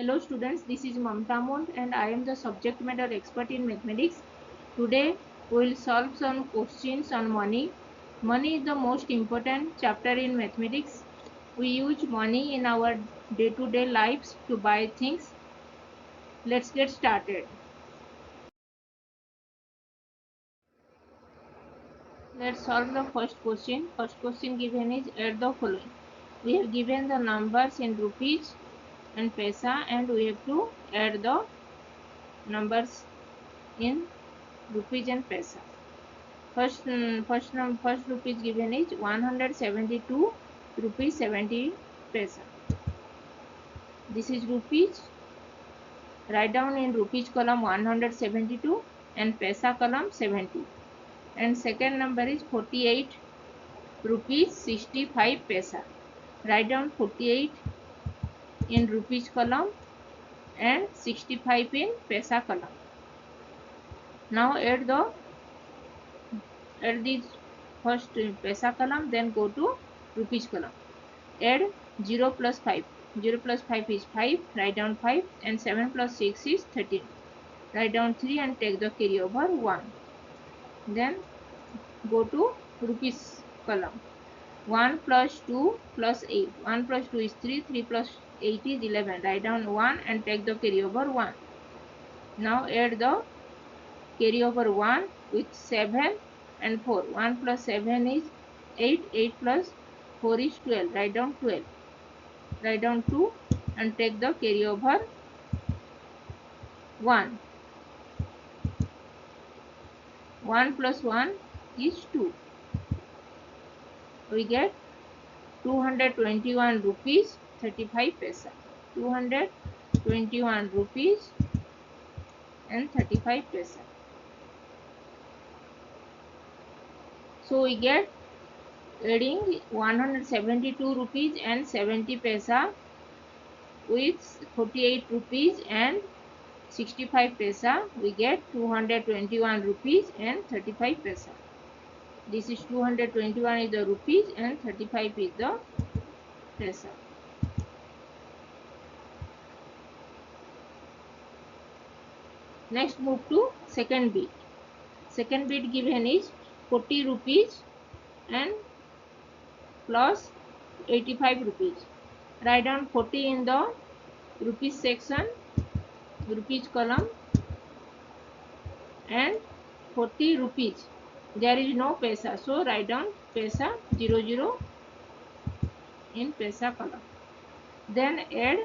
Hello students, this is Mamta Mond and I am the subject matter expert in mathematics. Today we will solve some questions on money. Money is the most important chapter in mathematics. We use money in our day-to-day lives to buy things. Let's get started. Let's solve the first question. First question given is add the following. We have given the numbers in rupees and paisa and we have to add the numbers in rupees and paisa. First rupees given is 172 rupees 70 paisa. This is rupees. Write down in rupees column 172 and paisa column 70. And second number is 48 rupees 65 paisa. Write down 48 in rupees column and 65 in paisa column. Now add this first paisa column, then go to rupees column. Add 0 plus 5. 0 plus 5 is 5. Write down 5 and 7 plus 6 is 13. Write down 3 and take the carry over 1. Then go to rupees column. 1 plus 2 plus 8. 1 plus 2 is 3. 3 plus 8 is 11. Write down 1 and take the carry over 1. Now add the carry over 1 with 7 and 4. 1 plus 7 is 8. 8 plus 4 is 12. Write down 12. Write down 2 and take the carry over 1. 1 plus 1 is 2. We get 221 rupees 35 paisa. 221 rupees and 35 paisa. So we get adding 172 rupees and 70 paisa with 48 rupees and 65 paisa, we get 221 rupees and 35 paisa. This is 221 is the rupees and 35 is the paisa. Next move to second bit. Second bit given is 40 rupees and plus 85 rupees. Write down 40 in the rupees section, rupees column, and 40 rupees. There is no paisa, so write down paisa 00 in paisa column. Then add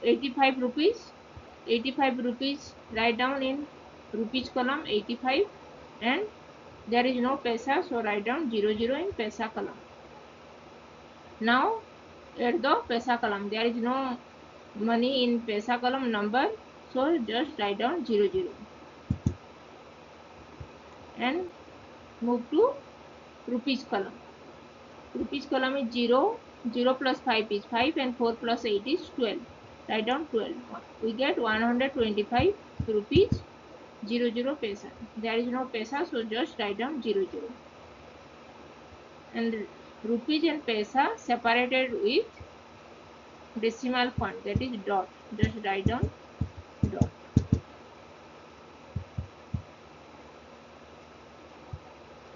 85 rupees. 85 rupees, write down in rupees column 85, and there is no paisa, so write down 00 in paisa column. Now add the paisa column. There is no money in paisa column number, so just write down 00 and move to rupees column. Rupees column is 0. 0 plus 5 is 5 and 4 plus 8 is 12. Write down 12. We get 125 rupees 00 paisa. There is no paisa, so just write down 00. And rupees and paisa separated with decimal point, that is dot. Just write down dot.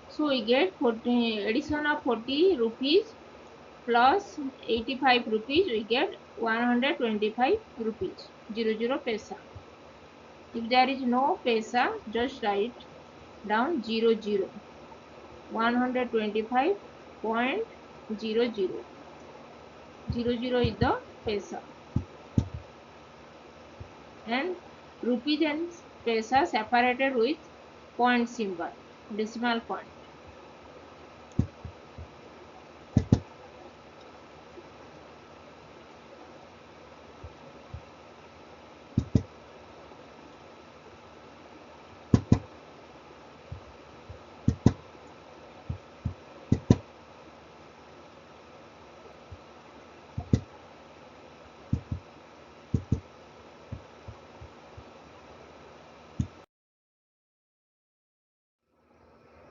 So we get 40, addition of 40 rupees plus 85 rupees, we get 125 rupees 00 paisa. If there is no paisa, just write down 00. 125.00. 00 is the paisa. And rupees and paisa separated with point symbol, decimal point.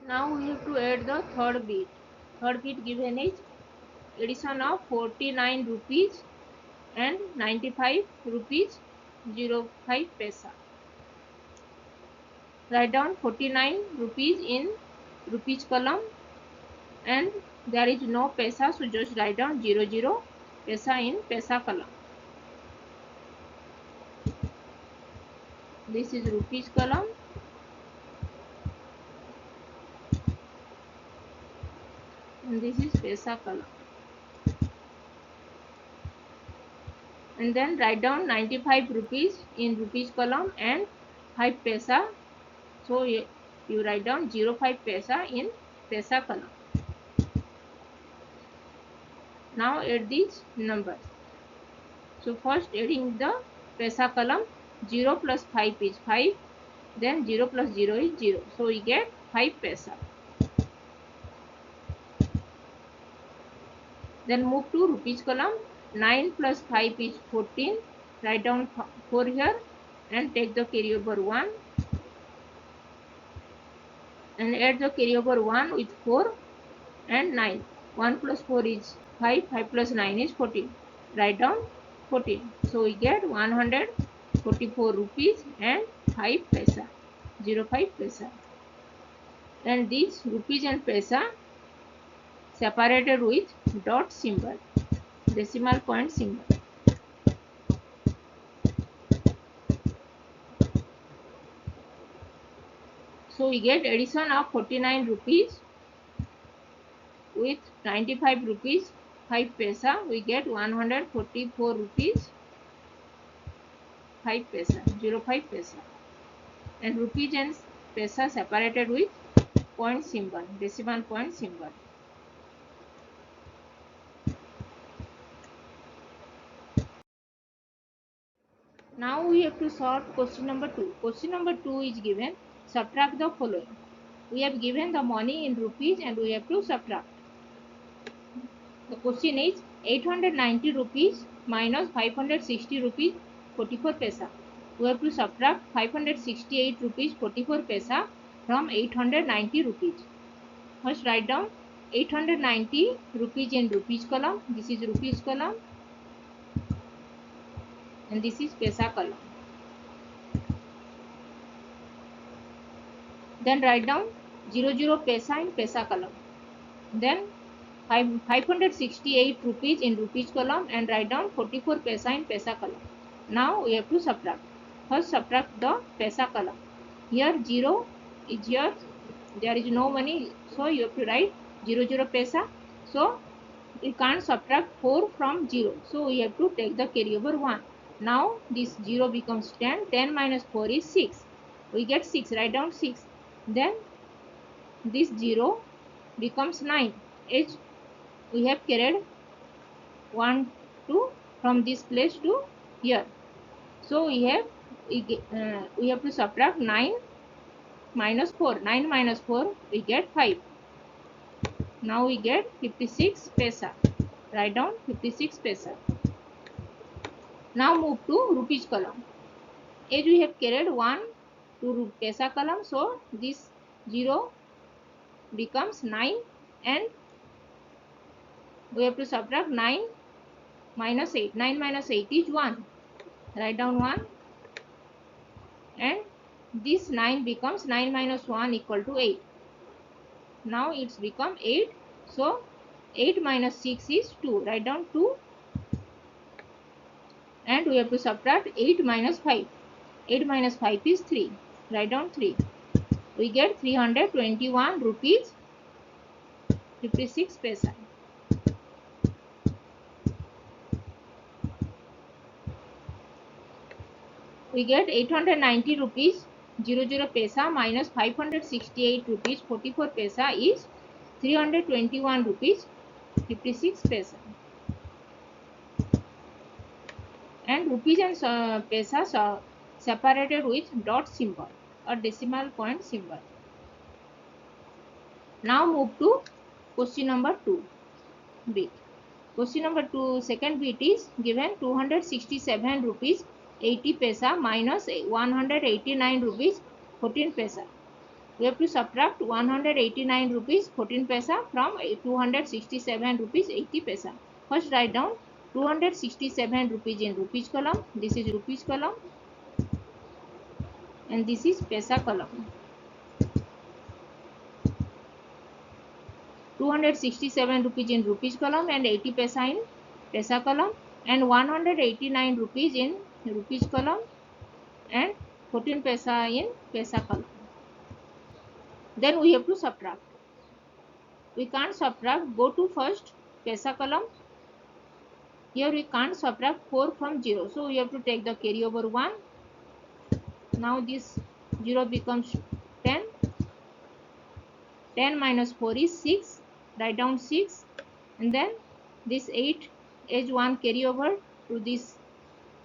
Now we have to add the third bit. Third bit given is addition of 49 rupees and 95 rupees 05 paisa. Write down 49 rupees in rupees column, and there is no paisa, so just write down 00 paisa in paisa column. This is rupees column, and this is paisa column. And then write down 95 rupees in rupees column and 5 paisa, so you write down 05 paisa in paisa column. Now add these numbers. So first adding the paisa column, 0 plus 5 is 5, then 0 plus 0 is 0, so we get 5 paisa. Then move to rupees column, 9 plus 5 is 14, write down 4 here and take the carryover 1 and add the carryover 1 with 4 and 9. 1 plus 4 is 5, 5 plus 9 is 14, write down 14, so we get 144 rupees and 5 paisa, 05 paisa. And these rupees and paisa separated with dot symbol, decimal point symbol. So we get addition of 49 rupees with 95 rupees 5 paisa, we get 144 rupees 5 paisa, 05 paisa. And rupees and paisa separated with point symbol, decimal point symbol. Now we have to solve question number 2. Question number 2 is given, subtract the following. We have given the money in rupees and we have to subtract. The question is 890 rupees minus 560 rupees 44 paisa. We have to subtract 568 rupees 44 paisa from 890 rupees. First write down 890 rupees in rupees column. This is rupees column and this is paisa column. Then write down 00 paisa in paisa column. Then 568 rupees in rupees column and write down 44 paisa in paisa column. Now we have to subtract. First subtract the paisa column. Here 0 is here, there is no money, so you have to write 00 paisa. So you can't subtract 4 from 0, so we have to take the carryover 1. Now this 0 becomes 10, 10 minus 4 is 6, we get 6, write down 6. Then this 0 becomes 9, as we have carried 1 2 from this place to here, so we have to subtract 9 minus 4, 9 minus 4 we get 5. Now we get 56 paisa, write down 56 paisa. Now move to rupees column. As we have carried 1 to paisa column, so this 0 becomes 9 and we have to subtract 9 minus 8. 9 minus 8 is 1. Write down 1 and this 9 becomes 9 minus 1 equal to 8. Now it's become 8. So 8 minus 6 is 2. Write down 2 and we have to subtract 8 minus 5. 8 minus 5 is 3. Write down 3. We get 321 rupees 56 paisa. We get 890 rupees 00 paisa minus 568 rupees 44 paisa is 321 rupees 56 paisa. And rupees and paisa separated with dot symbol or decimal point symbol. Now move to question number 2 bit. Question number 2 second bit is given 267 rupees 80 paisa minus 189 rupees 14 paisa. We have to subtract 189 rupees 14 paisa from 267 rupees 80 paisa. First write down 267 rupees in rupees column. This is rupees column and this is paisa column. 267 rupees in rupees column and 80 paisa in paisa column, and 189 rupees in rupees column and 14 paisa in paisa column. Then we have to subtract. We can't subtract. Go to first paisa column. Here we can't subtract 4 from 0, so we have to take the carryover 1. Now this 0 becomes 10. 10 minus 4 is 6. Write down 6, and then this 8 edge 1 carry over to this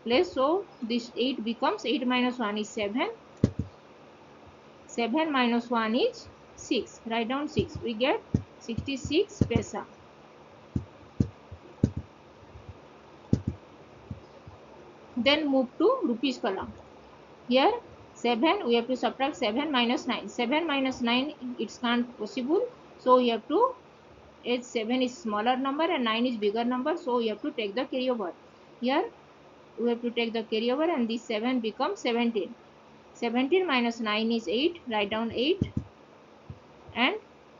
place, so this 8 becomes 8 minus 1 is 7. 7 minus 1 is 6. Write down 6. We get 66 paisa. Then move to rupees column. Here 7, we have to subtract 7 minus 9. 7 minus 9, it can't possible, so we have to, as 7 is smaller number and 9 is bigger number, so we have to take the carryover. Here we have to take the carryover, and this 7 becomes 17. 17 minus 9 is 8. Write down 8, and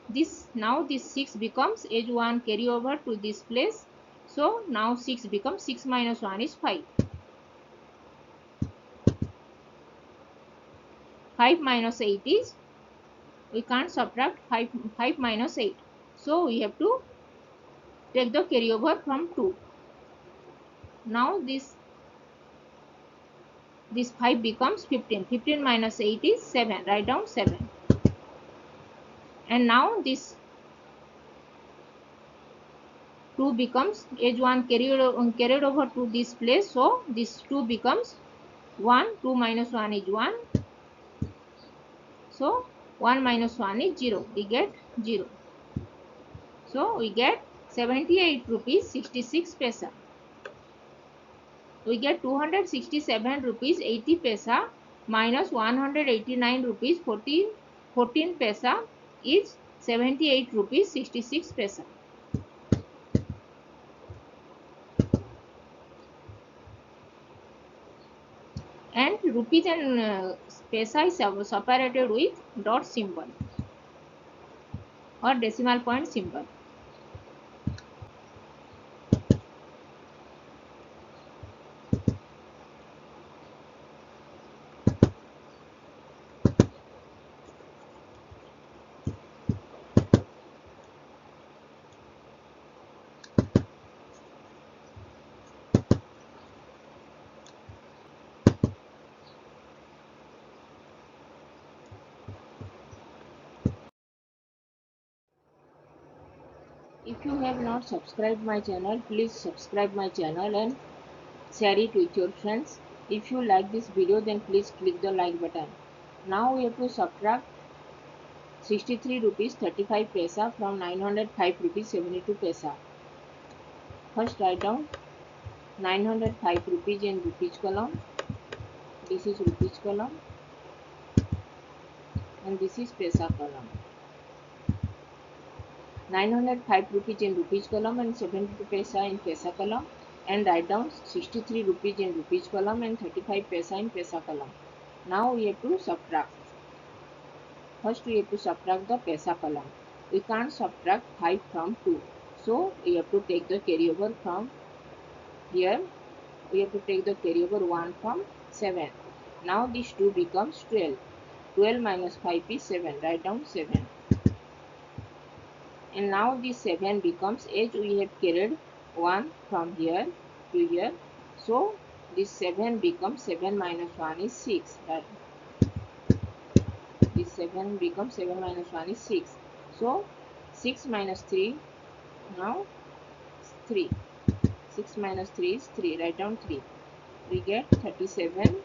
this, now this 6 becomes edge 1 carryover to this place, so now 6 becomes 6 minus 1 is 5. 5 minus 8 is, we can't subtract 5 minus 8, so we have to take the carryover from 2. Now this 5 becomes 15. 15 minus 8 is 7. Write down 7. And now this 2 becomes edge 1 carried over to this place, so this 2 becomes 1. 2 minus 1 is 1. So 1 minus 1 is 0. We get 0. So we get 78 rupees 66 paisa. We get 267 rupees 80 paisa minus 189 rupees 14 paisa is 78 rupees 66 paisa. And rupees and paisa is separated with dot symbol or decimal point symbol. If you have not subscribed my channel, please subscribe my channel and share it with your friends. If you like this video, then please click the like button. Now we have to subtract 63 rupees 35 paisa from 905 rupees 72 paisa. First write down 905 rupees in rupees column. This is rupees column and this is paisa column. 905 rupees in rupees column and 72 paisa in paisa column, and write down 63 rupees in rupees column and 35 paisa in paisa column. Now we have to subtract. First we have to subtract the paisa column. We can't subtract 5 from 2, so we have to take the carryover from here. We have to take the carryover 1 from 7. Now this 2 becomes 12. 12 minus 5 is 7. Write down 7. And now this 7 becomes, as we have carried 1 from here to here, so this 7 becomes 7 minus 1 is 6. Right? This 7 becomes 7 minus 1 is 6. So 6 minus 3, now 3. 6 minus 3 is 3. Write down 3. We get 37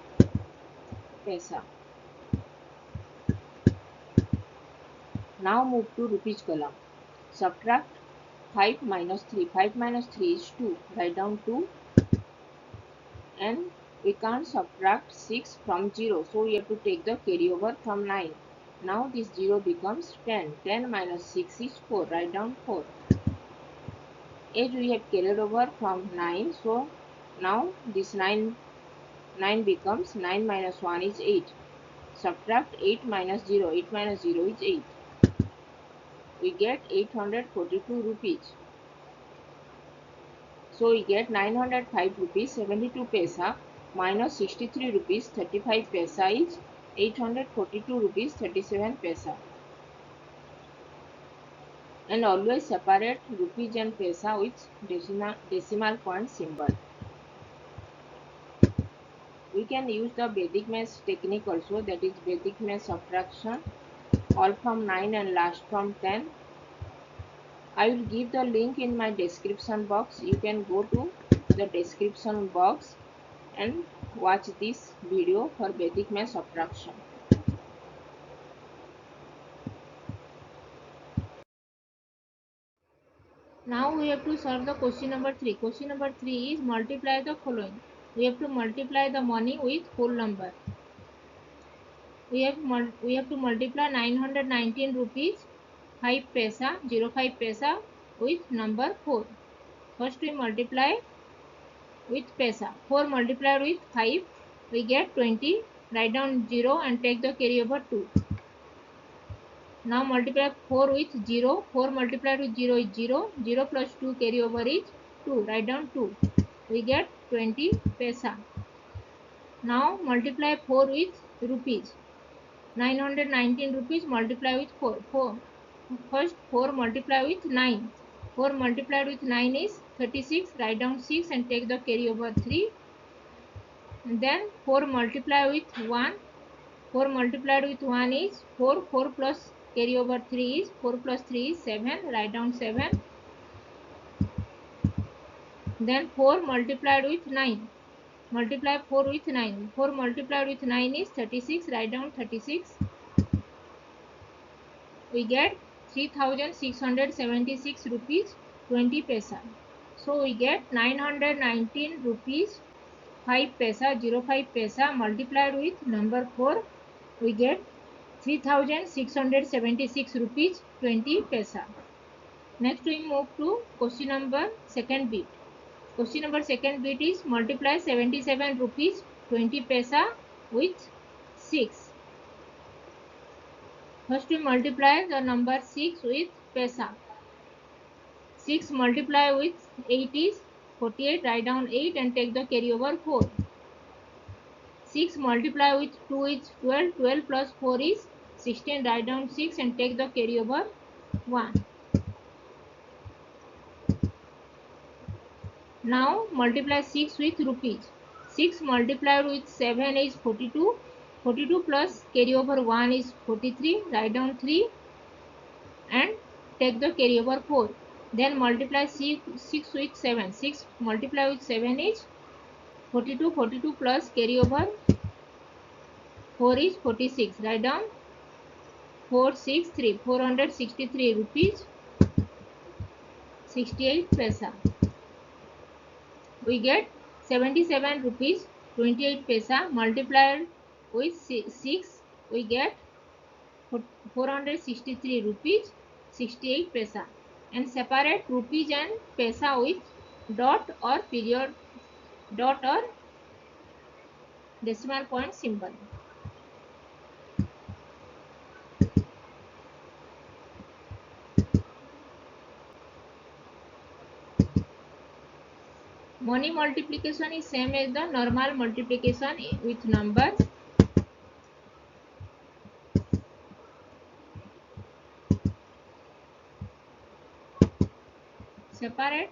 paisa. Now move to rupees column. Subtract 5 minus 3. 5 minus 3 is 2. Write down 2. And we can't subtract 6 from 0. So we have to take the carryover from 9. Now this 0 becomes 10. 10 minus 6 is 4. Write down 4. As we have carried over from 9. So now this 9 becomes 9 minus 1 is 8. subtract 8 minus 0. 8 minus 0 is 8. We get 842 rupees. So we get 905 rupees 72 paisa minus 63 rupees 35 paisa is 842 rupees 37 paisa. And always separate rupees and paisa with decimal point symbol. We can use the Vedic math technique also, that is Vedic math subtraction, all from 9 and last from 10. I will give the link in my description box. You can go to the description box and watch this video for Vedic math subtraction. Now we have to solve the question number 3. Question number 3 is multiply the following. We have to multiply the money with whole number. We have to multiply 919 rupees 5 paisa 05 paisa with number 4. First we multiply with paisa. 4 multiplied with 5, we get 20. Write down 0 and take the carryover 2. Now multiply 4 with 0. 4 multiplied with 0 is 0. 0 plus 2 carryover is 2. Write down 2. We get 20 paisa. Now multiply 4 with rupees. 919 rupees multiply with 4. First 4 multiply with 9. 4 multiplied with 9 is 36. Write down 6 and take the carryover 3. And then 4 multiply with 1. 4 multiplied with 1 is 4. 4 plus carryover 3 is 4 plus 3 is 7. Write down 7. Then 4 multiplied with 9. Multiply 4 with 9. 4 multiplied with 9 is 36. Write down 36. We get 3676 rupees 20 paisa. So we get 919 rupees 5 paisa 05 paisa multiplied with number 4. We get 3676 rupees 20 paisa. Next we move to question number second bit. Question number second bit is multiply 77 rupees 20 paisa with 6. First we multiply the number 6 with paisa. 6 multiply with 8 is 48. Write down 8 and take the carryover 4. 6 multiply with 2 is 12. 12 plus 4 is 16. Write down 6 and take the carryover 1. Now multiply 6 with rupees. 6 multiplied with 7 is 42. 42 plus carryover 1 is 43. Write down 3 and take the carryover 4. Then multiply 6 with 7. 6 multiply with 7 is 42. 42 plus carryover 4 is 46. Write down 463. 463 rupees 68 paisa. We get 77 rupees 28 paisa multiplied with 6. We get 463 rupees 68 paisa. And separate rupees and paisa with dot or period, dot or decimal point symbol. Money multiplication is same as the normal multiplication with numbers. Separate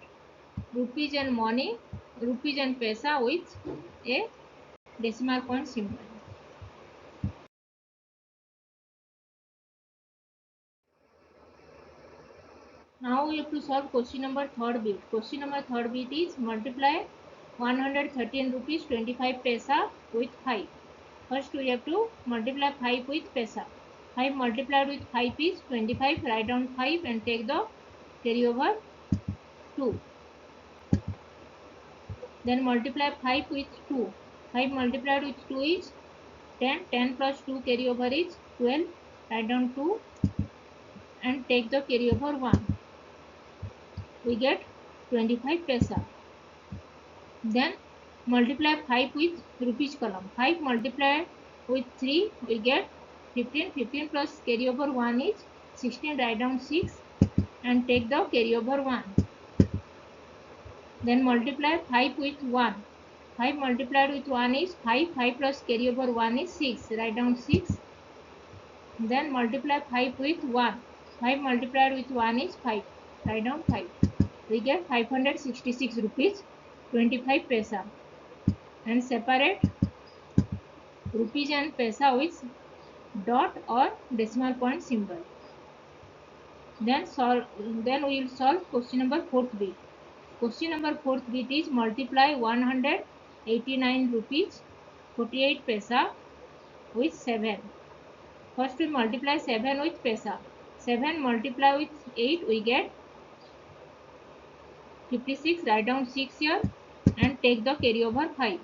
rupees and money, rupees and paisa with a decimal point symbol. Now we have to solve question number third bit. Question number third bit is multiply 113 rupees 25 paisa with 5. First we have to multiply 5 with paisa. 5 multiplied with 5 is 25. Write down 5 and take the carryover 2. Then multiply 5 with 2. 5 multiplied with 2 is 10. 10 plus 2 carryover is 12. Write down 2 and take the carryover 1. We get 25 paisa. Then multiply 5 with rupees column. 5 multiplied with 3 we get 15. 15 plus carryover 1 is 16. Write down 6 and take the carryover 1. Then multiply 5 with 1. 5 multiplied with 1 is 5. 5 plus carryover 1 is 6. Write down 6. Then multiply 5 with 1. 5 multiplied with 1 is 5. Write down 5. We get 566 rupees 25 paisa. And separate rupees and paisa with dot or decimal point symbol. Then we will solve question number 4th bit. Question number 4th bit is multiply 189 rupees 48 paisa with 7. First we multiply 7 with paisa. 7 multiply with 8 we get 56. Write down 6 here and take the carryover 5.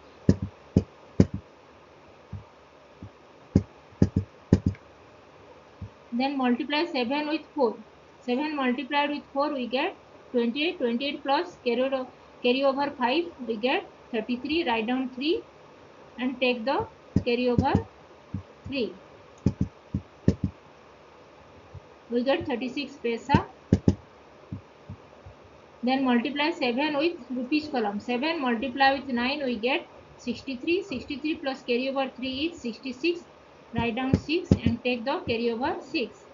Then multiply 7 with 4. 7 multiplied with 4 we get 28. 28 plus carryover 5 we get 33. Write down 3 and take the carryover 3. We get 36 paisa. Then multiply 7 with rupees column. 7 multiply with 9 we get 63. 63 plus carryover 3 is 66. Write down 6 and take the carryover 6.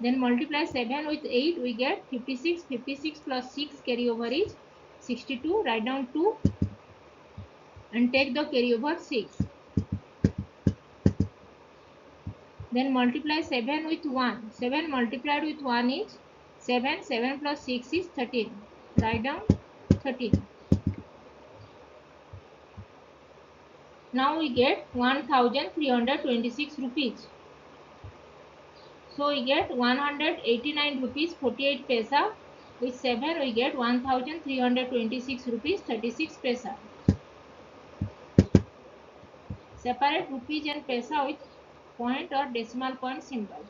Then multiply 7 with 8 we get 56. 56 plus 6 carryover is 62. Write down 2 and take the carryover 6. Then multiply 7 with 1. 7 multiplied with 1 is 7. 7 plus 6 is 13. Write down 13. Now we get 1326 rupees. So we get 189 rupees 48 paisa. With 7 we get 1326 rupees 36 paisa. Separate rupees and paisa with point or decimal point symbol.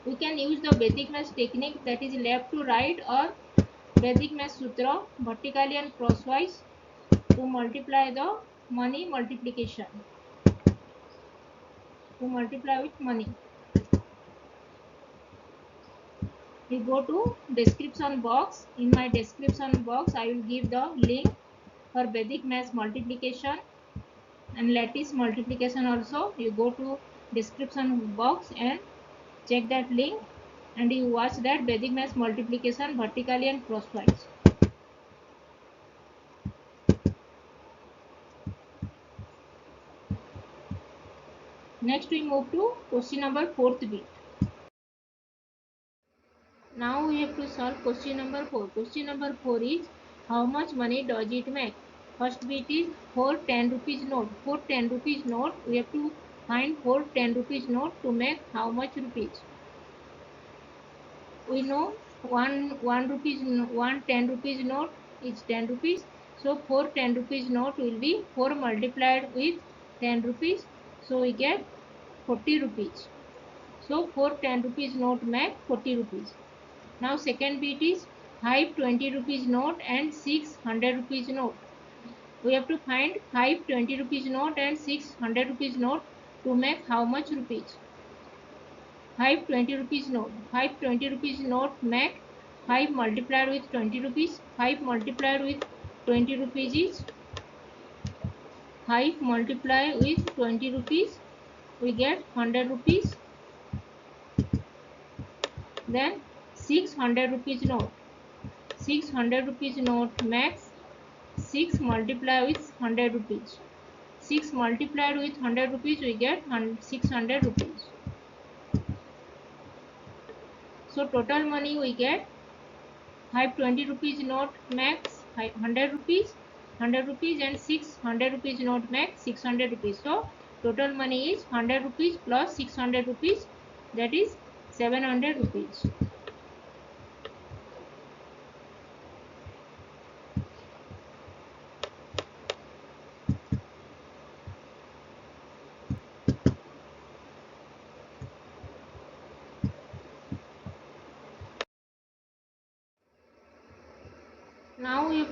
We can use the Vedic math technique, that is left to right or Vedic math sutra vertically and crosswise to multiply the money multiplication. To multiply with money. We go to description box. In my description box I will give the link for Vedic math multiplication and lattice multiplication also. You go to description box and check that link and you watch that Vedic math multiplication vertically and crosswise. Next we move to question number 4th bit. Now we have to solve question number 4. Question number 4 is how much money does it make? First bit is 4 10 rupees note. 4 10 rupees note. We have to find 4 10 rupees note to make how much rupees? We know 1 rupees 1 10 rupees note is 10 rupees. So 4 10 rupees note will be 4 multiplied with 10 rupees. So we get 40 rupees. So 4 10 rupees note make 40 rupees. Now second bit is 5 20 rupees note and 6 100 rupees note. We have to find 5 20 rupees note and 6 100 rupees note to make how much rupees? 5 20 rupees note. 5 20 rupees note make 5 multiplied with 20 rupees. 5 multiplied with 20 rupees is 5 multiplied with 20 rupees. We get 100 rupees. Then 600 rupees note. 600 rupees note makes 6 multiplied with 100 rupees. 6 multiplied with 100 rupees we get 600 rupees. So total money we get 520 rupees note makes 100 rupees. 100 rupees and 600 rupees note makes 600 rupees. So total money is 100 rupees plus 600 rupees, that is 700 rupees.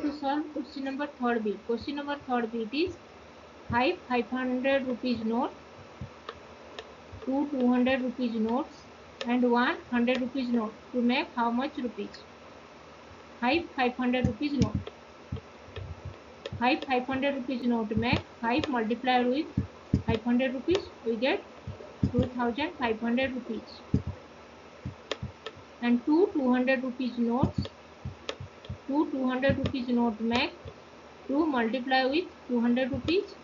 to solve question number third bit. Question number third bit is 500 rupees note, 200 rupees notes and 100 rupees note to make how much rupees? 500 rupees note. 500 rupees note make 5 multiplied with 500 rupees, we get 2500 rupees. And 200 rupees notes, 200 rupees note make 2 multiply with 200 rupees,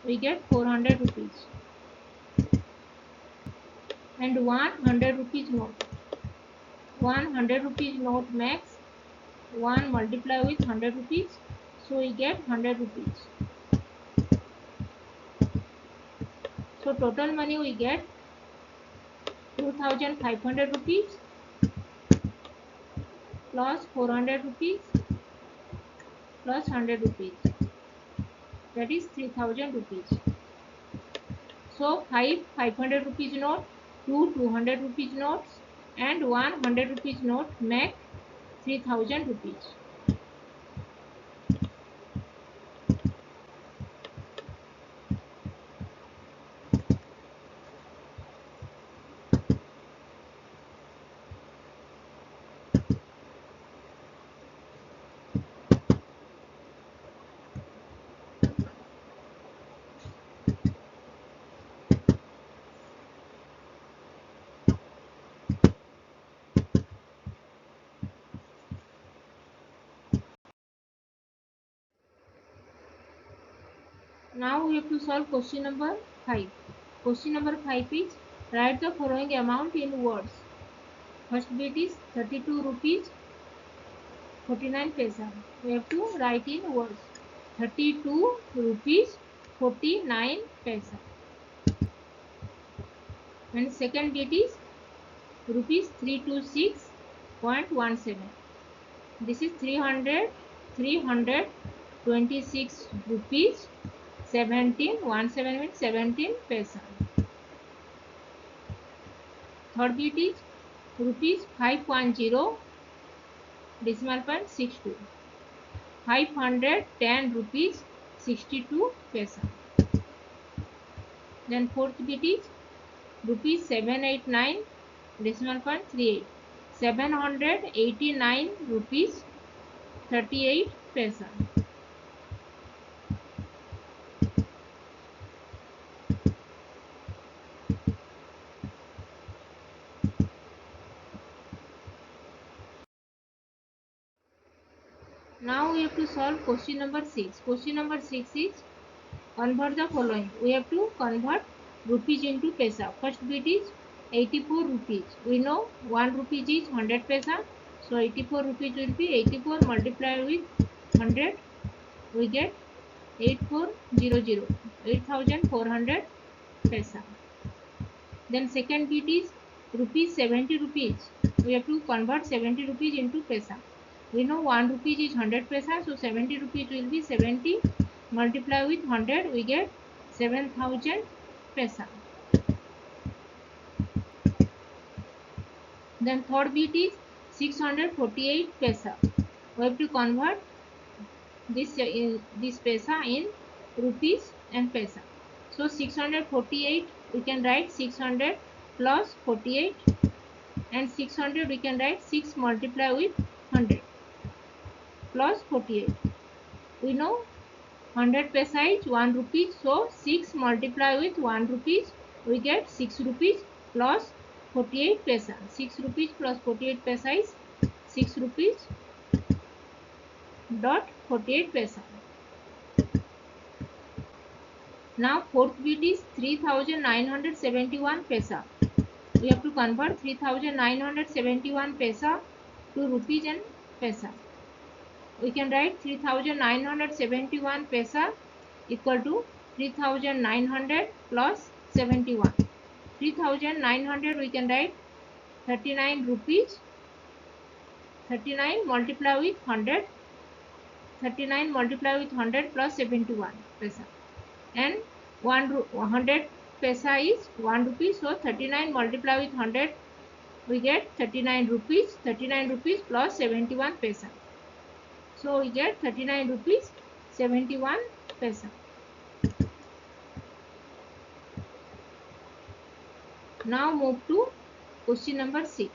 we get 400 rupees. And 100 rupees note, 100 rupees note makes 1 multiply with 100 rupees, so we get 100 rupees. So total money we get 2500 rupees plus 400 rupees plus 100 rupees, that is 3000 rupees. So 500 rupees note, 200 rupees notes and 100 rupees note make 3000 rupees. Now we have to solve question number 5. Question number 5 is write the following amount in words. First bit is 32 rupees 49 paisa. We have to write in words. 32 rupees 49 paisa. And second bit is rupees 326.17. This is 326 rupees 17 means 17 paisa. Third bit is rupees 510 decimal point 62. 510 rupees 62 paisa. Then fourth bit is rupees 789 decimal point 38. 789 rupees 38 paisa. Now we have to solve question number 6. Question number 6 is convert the following. We have to convert rupees into paisa. First bit is 84 rupees. We know 1 rupees is 100 paisa. So 84 rupees will be 84 multiplied with 100. We get 8400, 8400 paisa. Then second bit is rupees 70 rupees. We have to convert 70 rupees into paisa. We know 1 rupees is 100 paisa, so 70 rupees will be 70 multiply with 100, we get 7000 paisa. Then third bit is 648 paisa. We have to convert this paisa in rupees and paisa. So 648 we can write 600 plus 48 and 600 we can write 6 multiply with 100 plus 48. We know 100 paisa is 1 rupee, so 6 multiply with 1 rupees, we get 6 rupees plus 48 paisa. 6 rupees plus 48 paisa is 6 rupees dot 48 paisa. Now fourth bit is 3971 paisa. We have to convert 3971 paisa to rupees and paisa. We can write 3971 paisa equal to 3900 plus 71. 3900 we can write 39 rupees. 39 multiply with 100. 39 multiply with 100 plus 71 paisa. And 100 paisa is 1 rupee. So 39 multiply with 100 we get 39 rupees. 39 rupees plus 71 paisa. So we get 39 rupees 71 paisa. Now move to question number 6.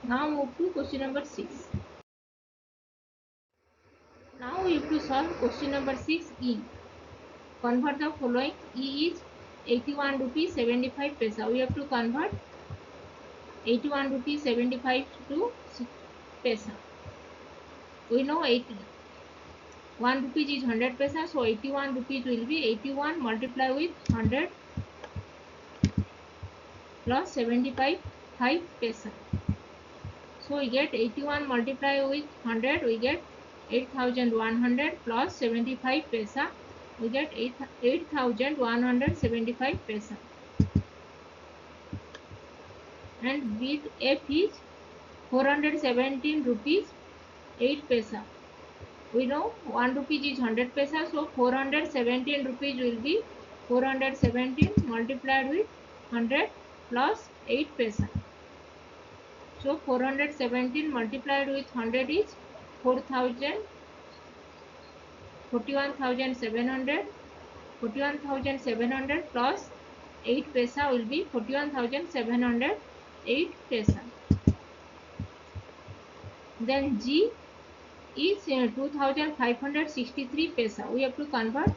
Now move to question number 6. Now we have to solve question number 6E. Convert the following. E is 81 rupees 75 paisa. We have to convert 81 rupees 75 to paisa. We know 1 rupees is 100 paisa, so 81 rupees will be 81 multiplied with 100 plus 75 paisa. So we get 81 multiplied with 100, we get 8100 plus 75 paisa, we get 8175 paisa. And with F is 417 rupees 8 paisa. We know 1 rupee is 100 paisa, so 417 rupees will be 417 multiplied with 100 plus 8 paisa. So 417 multiplied with 100 is 41,700. 41,700 plus 8 paisa will be 41,708 paisa. Then G is 2,563 paisa. We have to convert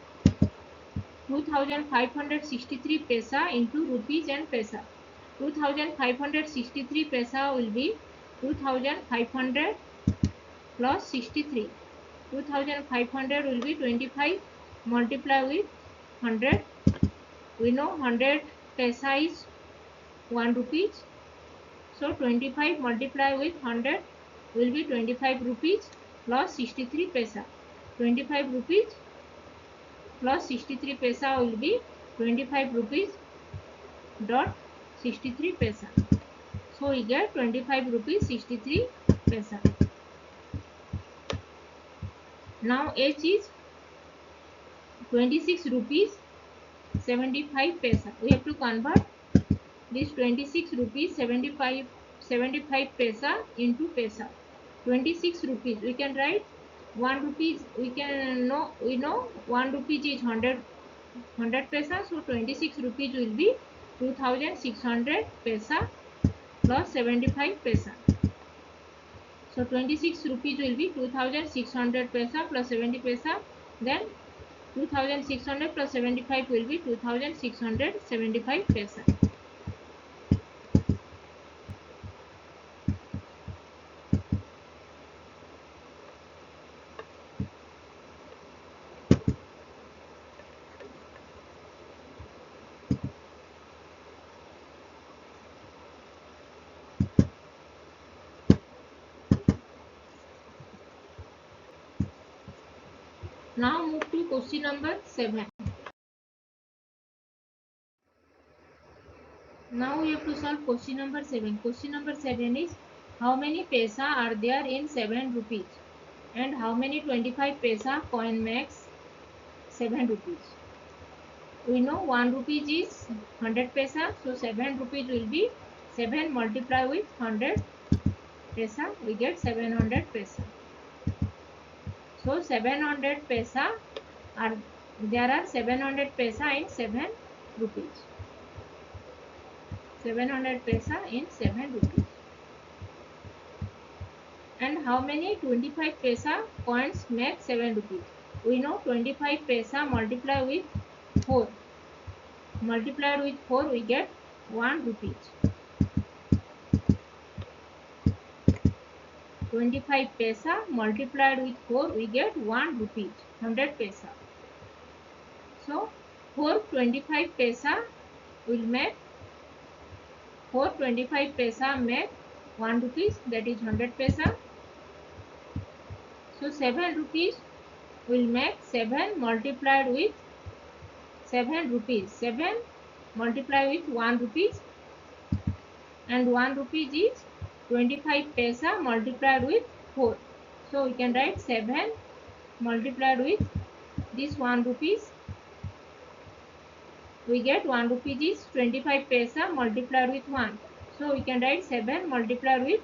2,563 paisa into rupees and paisa. 2,563 paisa will be 2,500 plus 63. 2,500 will be 25 multiplied with 100. We know 100 paisa is 1 rupees. So 25 multiplied with 100 will be 25 rupees plus 63 paisa. 25 rupees plus 63 paisa will be 25 rupees dot 63 paisa. So we get 25 rupees 63 paisa. Now H is 26 rupees 75 paisa. We have to convert this 26 rupees 75 paisa into paisa. 26 rupees we can write 1 rupees. We know 1 rupees is 100 paisa, so 26 rupees will be 2600 paisa plus 75 paisa. So 26 rupees will be 2600 paisa plus 70 paisa. Then 2600 plus 75 will be 2675 paisa. Now move to question number 7. Now we have to solve question number 7. Question number 7 is how many paisa are there in 7 rupees and how many 25 paisa coin makes 7 rupees. We know 1 rupees is 100 paisa, so 7 rupees will be 7 multiplied with 100 paisa, we get 700 paisa. So 700 paisa there are 700 paisa in 7 rupees. 700 paisa in 7 rupees. And how many 25 paisa coins make 7 rupees? We know 25 paisa multiplied with 4. Multiplied with 4 we get 1 rupees. 25 paisa multiplied with 4 we get 1 rupees, 100 paisa. So 4 25 paisa will make 4 25 paisa make 1 rupees, that is 100 paisa. So 7 rupees will make 7 multiplied with 7 rupees. 7 multiplied with 1 rupees, and 1 rupees is 25 paisa multiplied with 4. So we can write 7 multiplied with this 1 rupees. We get 1 rupees is 25 paisa multiplied with 1. So we can write 7 multiplied with,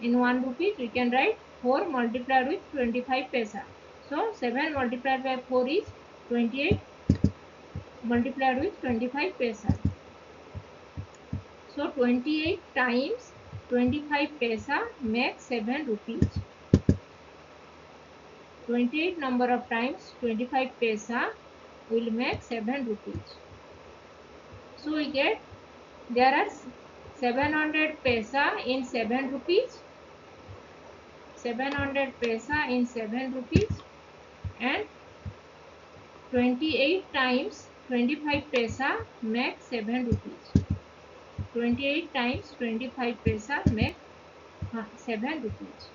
in 1 rupees we can write 4 multiplied with 25 paisa. So 7 multiplied by 4 is 28 multiplied with 25 paisa. So 28 times 25 paisa makes 7 rupees. 28 number of times 25 paisa will make 7 rupees. So we get, there are 700 paisa in 7 rupees, 700 paisa in 7 rupees, and 28 times 25 paisa makes 7 rupees. 28 times 25 paisa make 7 rupees.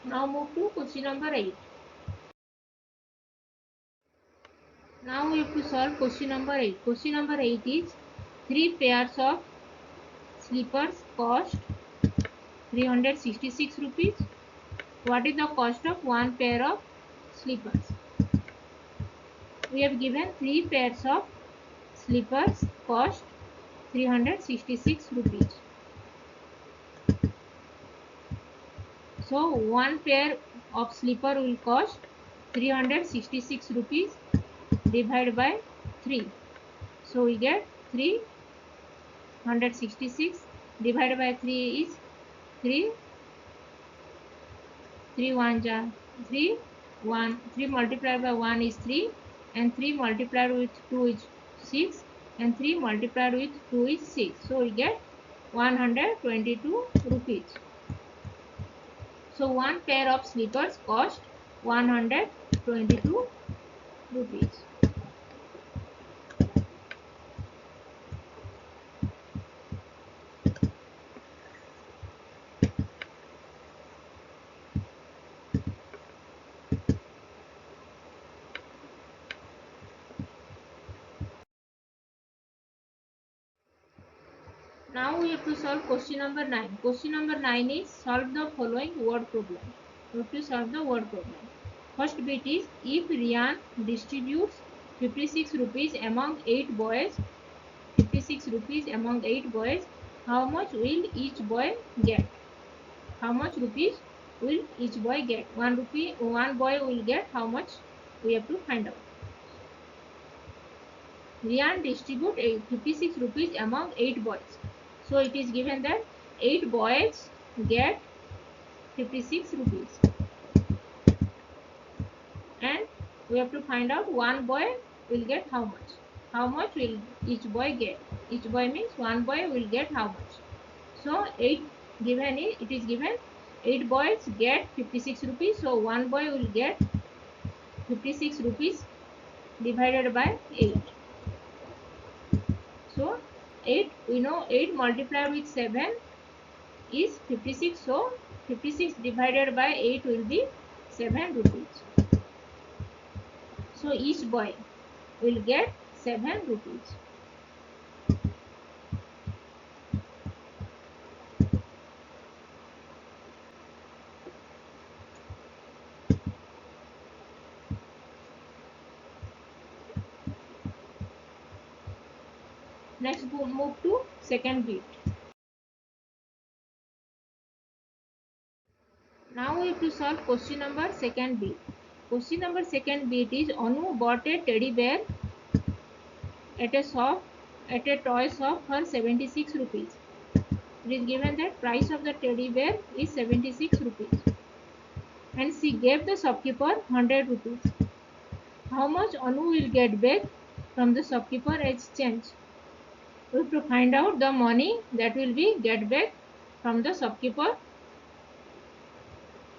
Now move to question number 8. Now we have to solve question number 8. Question number 8 is 3 pairs of slippers cost 366 rupees. What is the cost of one pair of slippers? We have given 3 pairs of slippers cost 366 rupees. So one pair of slipper will cost 366 rupees divided by 3. So we get 366 divided by 3 is 3. 3 1 ja 3 1 3 multiplied by 1 is 3, and 3 multiplied with 2 is 6, and 3 multiplied with 2 is 6. So we get 122 rupees. So one pair of slippers cost 122 rupees. Now we have to solve question number 9. Question number 9 is solve the following word problem. We have to solve the word problem. First bit is, if Rian distributes 56 rupees among 8 boys, 56 rupees among 8 boys, how much will each boy get? How much rupees will each boy get? 1 rupee, one boy will get how much? We have to find out. Rian distribute 56 rupees among 8 boys. So it is given that 8 boys get 56 rupees. And we have to find out one boy will get how much. How much will each boy get? Each boy means one boy will get how much. So 8 given is, it is given 8 boys get 56 rupees. So one boy will get 56 rupees divided by 8. So 8, we know 8 multiplied with 7 is 56. So 56 divided by 8 will be 7 rupees. So each boy will get 7 rupees. Next move to second bit. Now we have to solve question number second bit. Question number second bit is, Anu bought a teddy bear at a shop, at a toy shop for 76 rupees. It is given that price of the teddy bear is 76 rupees. And she gave the shopkeeper 100 rupees. How much Anu will get back from the shopkeeper as change? We have to find out the money that will be get back from the shopkeeper.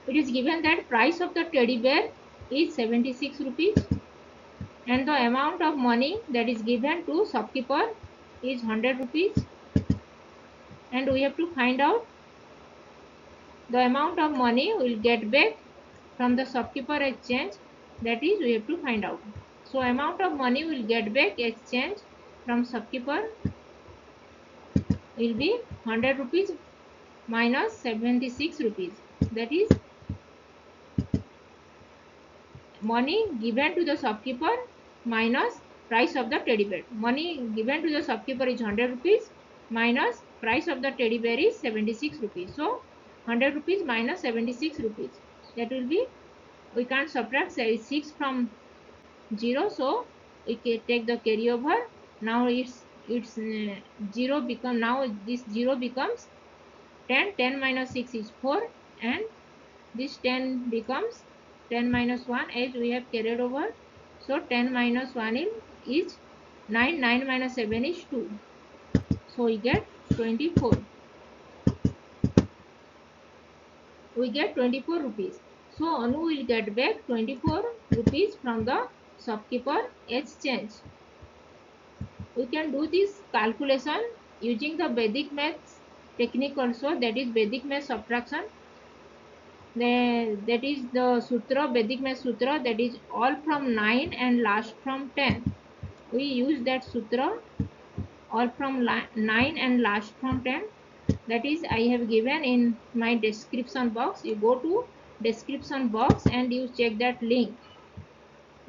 It is given that price of the teddy bear is 76 rupees, and the amount of money that is given to shopkeeper is 100 rupees, and we have to find out the amount of money we will get back from the shopkeeper as change. That is, we have to find out. So amount of money we will get back as change from shopkeeper will be 100 rupees minus 76 rupees. That is, money given to the shopkeeper minus price of the teddy bear. Money given to the shopkeeper is 100 rupees minus price of the teddy bear is 76 rupees. So 100 rupees minus 76 rupees. That will be, we can't subtract 6 from 0, so we can take the carryover. Now it's 0 become, now this 0 becomes 10. 10 minus 6 is 4, and this 10 becomes 10 minus 1 as we have carried over. So 10 minus 1 is 9. 9 minus 7 is 2. So we get 24. We get 24 rupees. So Anu will get back 24 rupees from the shopkeeper as change. We can do this calculation using the Vedic maths technique also, that is Vedic math subtraction. That is the sutra, Vedic math sutra, that is all from 9 and last from 10. We use that sutra, all from 9 and last from 10. That is, I have given in my description box. You go to description box and you check that link,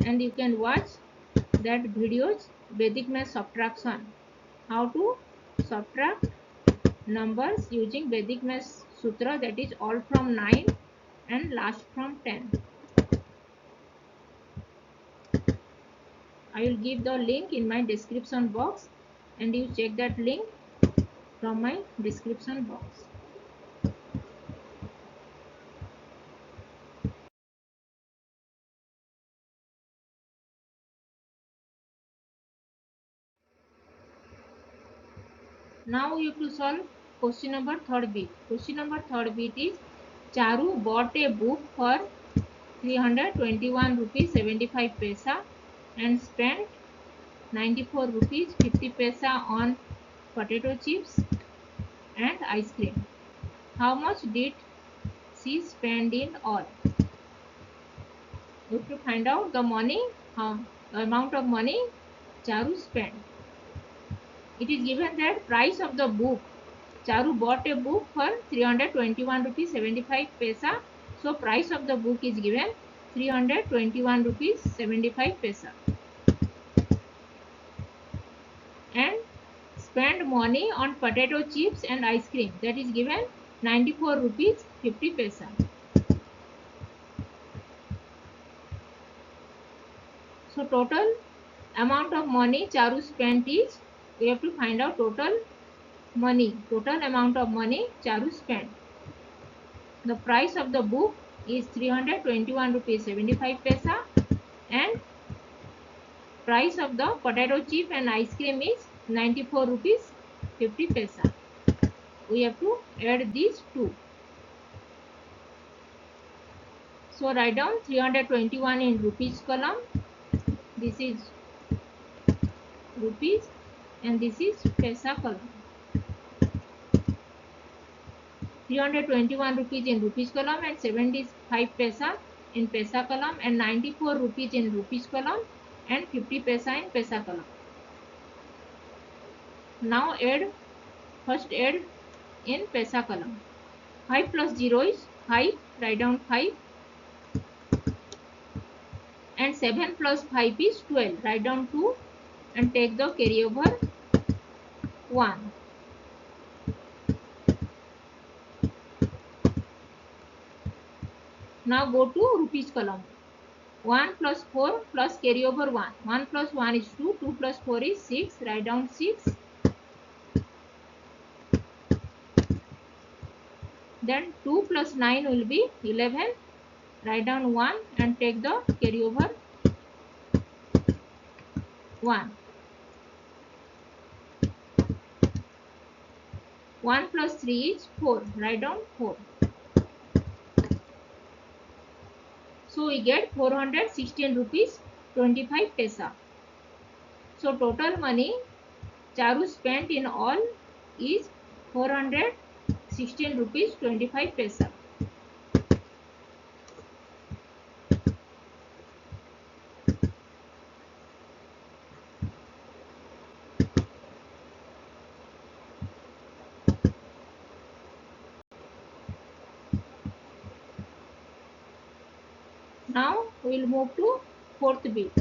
and you can watch that videos, Vedic math subtraction, how to subtract numbers using Vedic math sutra, that is all from 9 and last from 10. I will give the link in my description box, and you check that link from my description box. Now you have to solve question number 3rd bit. Question number 3rd bit is, Charu bought a book for 321 rupees 75 paisa and spent 94 rupees 50 paisa on potato chips and ice cream. How much did she spend in all? You have to find out the money, the amount of money Charu spent. It is given that price of the book. Charu bought a book for 321 rupees 75 paisa. So price of the book is given 321 rupees 75 paisa. And spend money on potato chips and ice cream, that is given 94 rupees 50 paisa. So total amount of money Charu spent is, we have to find out total money, total amount of money Charu spent. The price of the book is 321 rupees 75 paisa, and price of the potato chip and ice cream is 94 rupees 50 paisa. We have to add these two. So write down 321 in rupees column. This is rupees and this is paisa column. 321 rupees in rupees column and 75 paisa in paisa column, and 94 rupees in rupees column and 50 paisa in paisa column. Now first add in paisa column. 5 plus 0 is 5, write down 5, and 7 plus 5 is 12, write down 2 and take the carryover 1. Now go to rupees column. 1 plus 4 plus carryover 1. 1 plus 1 is 2. 2 plus 4 is 6. Write down 6. Then 2 plus 9 will be 11. Write down 1 and take the carryover 1. 1 plus 3 is 4. Write down 4. So we get 416 rupees 25 paisa. So total money Charu spent in all is 416 rupees 25 paisa. Now we will move to fourth bit.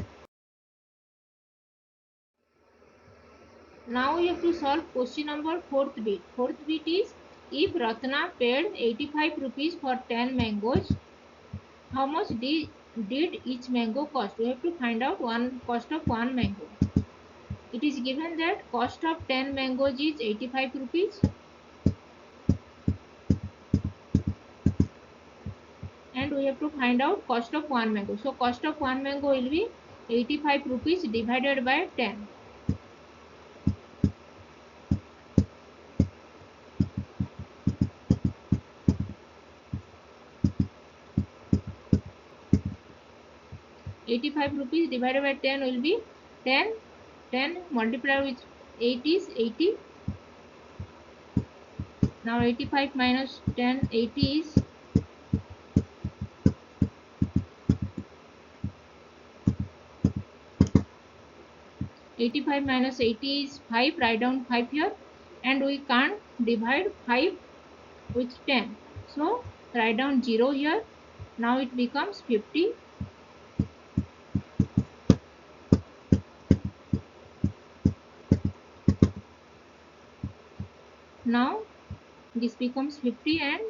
Now we have to solve question number fourth bit. Fourth bit is, if Ratna paid 85 rupees for 10 mangoes, how much did each mango cost? We have to find out cost of one mango. It is given that cost of 10 mangoes is 85 rupees and we have to find out cost of one mango. So cost of one mango will be 85 rupees divided by 10. ₹85 divided by 10 will be 10. 10 multiplied with 8 is 80. Now 85 minus 10, 80 is 85 minus 80 is 5. Write down 5 here, and we can't divide 5 with 10. So write down 0 here. Now it becomes 50. Now this becomes 50 and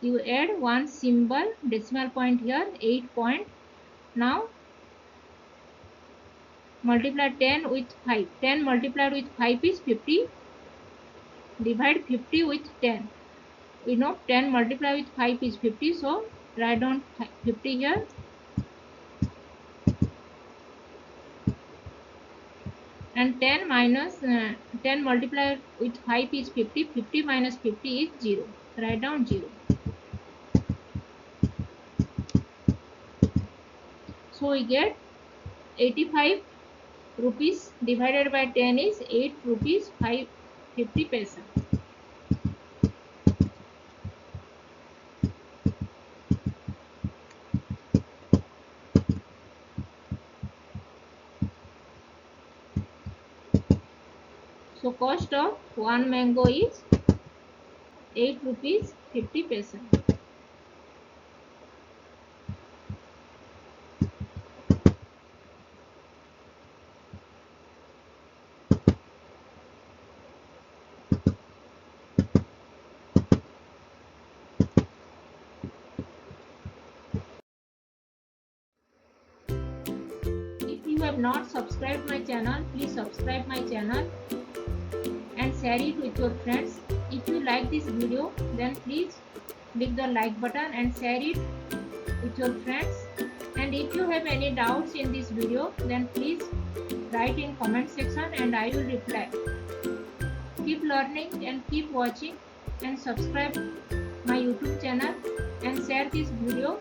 you add one symbol decimal point here, 8 point. Now multiply 10 with 5. 10 multiplied with 5 is 50. Divide 50 with 10. We know 10 multiplied with 5 is 50. So write down 50 here. And 10 multiplied with 5 is 50. 50 minus 50 is 0. Write down 0. So we get 85 rupees divided by 10 is 8 rupees 50 paisa. So cost of one mango is 8 rupees 50 paisa. If you have not subscribed my channel, please subscribe my channel and share it with your friends. If you like this video, then please click the like button and share it with your friends. And if you have any doubts in this video, then please write in comment section and I will reply. Keep learning and keep watching and subscribe my YouTube channel and share this video